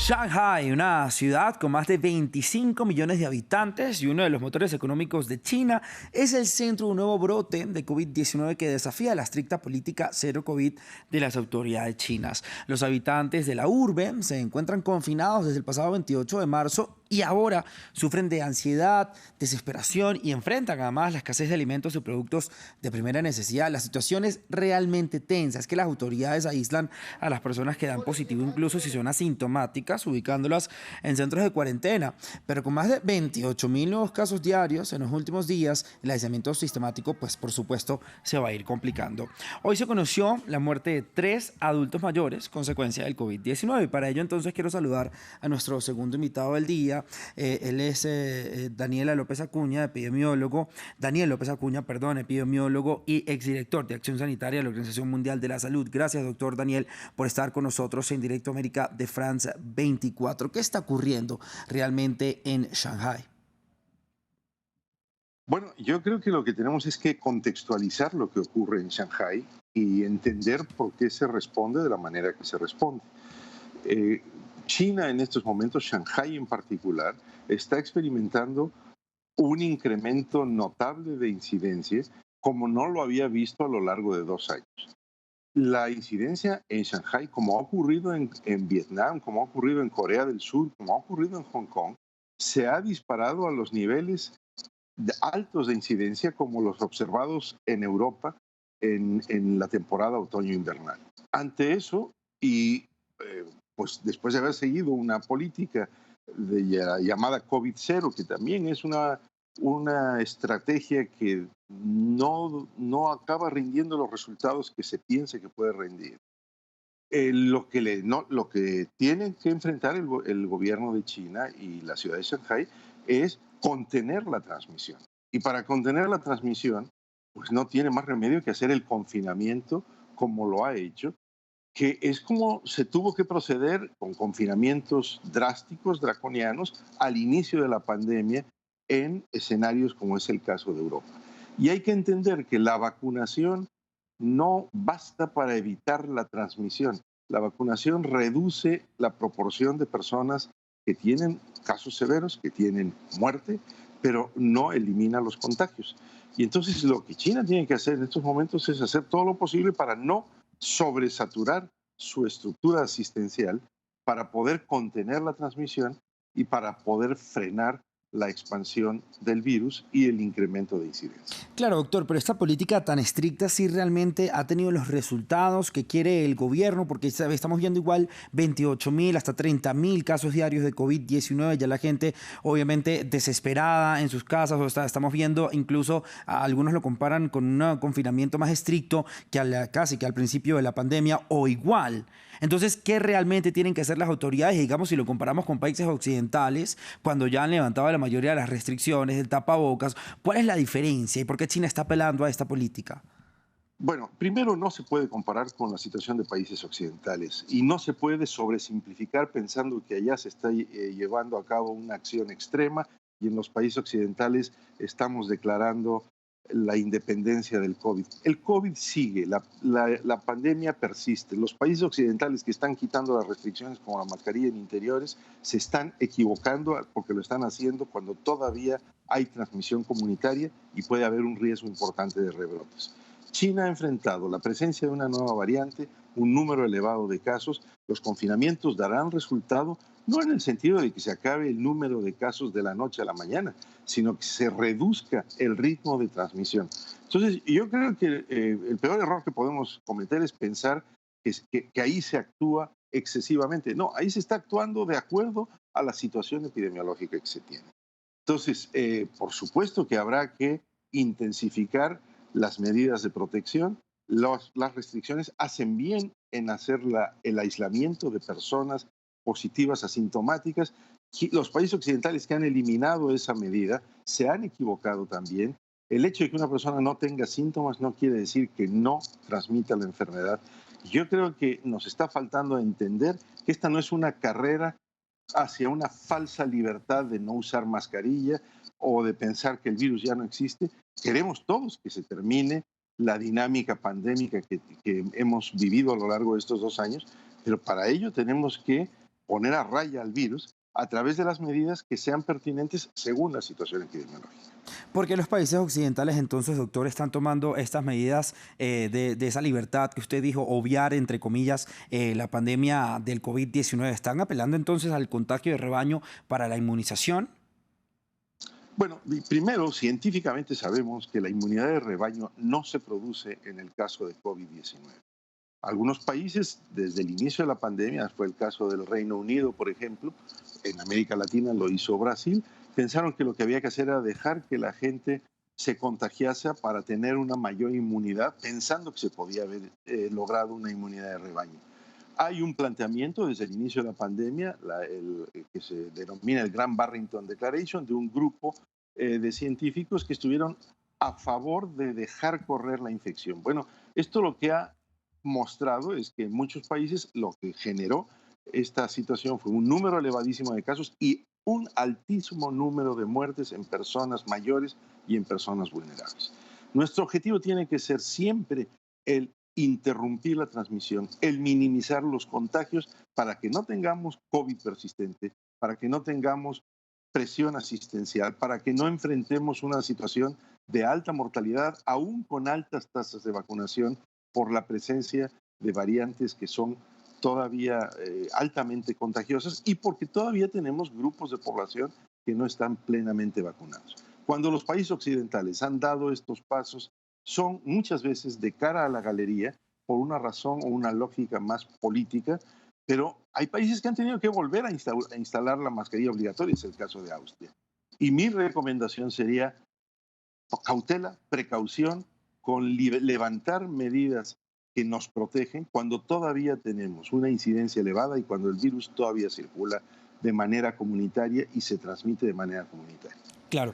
Shanghái, una ciudad con más de 25 millones de habitantes y uno de los motores económicos de China, es el centro de un nuevo brote de COVID-19 que desafía la estricta política cero COVID de las autoridades chinas. Los habitantes de la urbe se encuentran confinados desde el pasado 28 de marzo y ahora sufren de ansiedad, desesperación y enfrentan además la escasez de alimentos y productos de primera necesidad. La situación es realmente tensa. Es que las autoridades aíslan a las personas que dan positivo incluso si son asintomáticas, ubicándolas en centros de cuarentena. Pero con más de 28.000 nuevos casos diarios en los últimos días, el aislamiento sistemático, pues por supuesto, se va a ir complicando. Hoy se conoció la muerte de 3 adultos mayores, consecuencia del COVID-19. Y para ello entonces quiero saludar a nuestro segundo invitado del día. Él es Daniel López Acuña, epidemiólogo. Daniel López Acuña, perdón, epidemiólogo y exdirector de Acción Sanitaria de la Organización Mundial de la Salud. Gracias, doctor Daniel, por estar con nosotros en Directo América de France 24. ¿Qué está ocurriendo realmente en Shanghái? Bueno, yo creo que lo que tenemos es que contextualizar lo que ocurre en Shanghái y entender por qué se responde de la manera que se responde. Eh, China en estos momentos, Shanghái en particular, está experimentando un incremento notable de incidencia como no lo había visto a lo largo de 2 años. La incidencia en Shanghái, como ha ocurrido en Vietnam, como ha ocurrido en Corea del Sur, como ha ocurrido en Hong Kong, se ha disparado a los niveles altos de incidencia como los observados en Europa en la temporada otoño-invernal. Ante eso, y pues después de haber seguido una política llamada COVID-0, que también es una estrategia que no acaba rindiendo los resultados que se piensa que puede rendir. Lo que tienen que enfrentar el gobierno de China y la ciudad de Shanghái es contener la transmisión. Y para contener la transmisión, pues no tiene más remedio que hacer el confinamiento como lo ha hecho, que es como se tuvo que proceder con confinamientos drásticos, draconianos, al inicio de la pandemia en escenarios como es el caso de Europa. Y hay que entender que la vacunación no basta para evitar la transmisión. La vacunación reduce la proporción de personas que tienen casos severos, que tienen muerte, pero no elimina los contagios. Y entonces lo que China tiene que hacer en estos momentos es hacer todo lo posible para no sobresaturar su estructura asistencial, para poder contener la transmisión y para poder frenar la expansión del virus y el incremento de incidencia. Claro, doctor, pero esta política tan estricta sí realmente ha tenido los resultados que quiere el gobierno, porque estamos viendo igual 28.000 hasta 30.000 casos diarios de COVID-19, ya la gente obviamente desesperada en sus casas, estamos viendo incluso algunos lo comparan con un confinamiento más estricto casi que al principio de la pandemia o igual. Entonces, ¿qué realmente tienen que hacer las autoridades? Y digamos, si lo comparamos con países occidentales, cuando ya han levantado la mayoría de las restricciones, el tapabocas, ¿cuál es la diferencia y por qué China está apelando a esta política? Bueno, primero no se puede comparar con la situación de países occidentales y no se puede sobresimplificar pensando que allá se está llevando a cabo una acción extrema y en los países occidentales estamos declarando la independencia del COVID. El COVID sigue, la pandemia persiste. Los países occidentales que están quitando las restricciones como la mascarilla en interiores se están equivocando porque lo están haciendo cuando todavía hay transmisión comunitaria y puede haber un riesgo importante de rebrotes. China ha enfrentado la presencia de una nueva variante, un número elevado de casos. Los confinamientos darán resultado no en el sentido de que se acabe el número de casos de la noche a la mañana, sino que se reduzca el ritmo de transmisión. Entonces, yo creo que el peor error que podemos cometer es pensar que ahí se actúa excesivamente. No, ahí se está actuando de acuerdo a la situación epidemiológica que se tiene. Entonces, por supuesto que habrá que intensificar las medidas de protección. Las restricciones hacen bien en hacer el aislamiento de personas positivas asintomáticas. Los países occidentales que han eliminado esa medida se han equivocado también. El hecho de que una persona no tenga síntomas no quiere decir que no transmita la enfermedad. Yo creo que nos está faltando entender que esta no es una carrera hacia una falsa libertad de no usar mascarilla o de pensar que el virus ya no existe. Queremos todos que se termine la dinámica pandémica que hemos vivido a lo largo de estos 2 años, pero para ello tenemos que poner a raya al virus a través de las medidas que sean pertinentes según la situación epidemiológica. Porque los países occidentales entonces, doctor, están tomando estas medidas de esa libertad que usted dijo, obviar, entre comillas, la pandemia del COVID-19. ¿Están apelando entonces al contagio de rebaño para la inmunización? Bueno, primero, científicamente sabemos que la inmunidad de rebaño no se produce en el caso de COVID-19. Algunos países, desde el inicio de la pandemia, fue el caso del Reino Unido, por ejemplo, en América Latina lo hizo Brasil, pensaron que lo que había que hacer era dejar que la gente se contagiase para tener una mayor inmunidad, pensando que se podía haber logrado una inmunidad de rebaño. Hay un planteamiento desde el inicio de la pandemia, que se denomina el Grand Barrington Declaration, de un grupo de científicos que estuvieron a favor de dejar correr la infección. Bueno, esto lo que ha mostrado es que en muchos países lo que generó esta situación fue un número elevadísimo de casos y un altísimo número de muertes en personas mayores y en personas vulnerables. Nuestro objetivo tiene que ser siempre el interrumpir la transmisión, el minimizar los contagios para que no tengamos COVID persistente, para que no tengamos presión asistencial, para que no enfrentemos una situación de alta mortalidad, aún con altas tasas de vacunación por la presencia de variantes que son todavía altamente contagiosas y porque todavía tenemos grupos de población que no están plenamente vacunados. Cuando los países occidentales han dado estos pasos, son muchas veces de cara a la galería por una razón o una lógica más política, pero hay países que han tenido que volver a instalar la mascarilla obligatoria, es el caso de Austria. Y mi recomendación sería cautela, precaución, con levantar medidas que nos protegen cuando todavía tenemos una incidencia elevada y cuando el virus todavía circula de manera comunitaria y se transmite de manera comunitaria. Claro.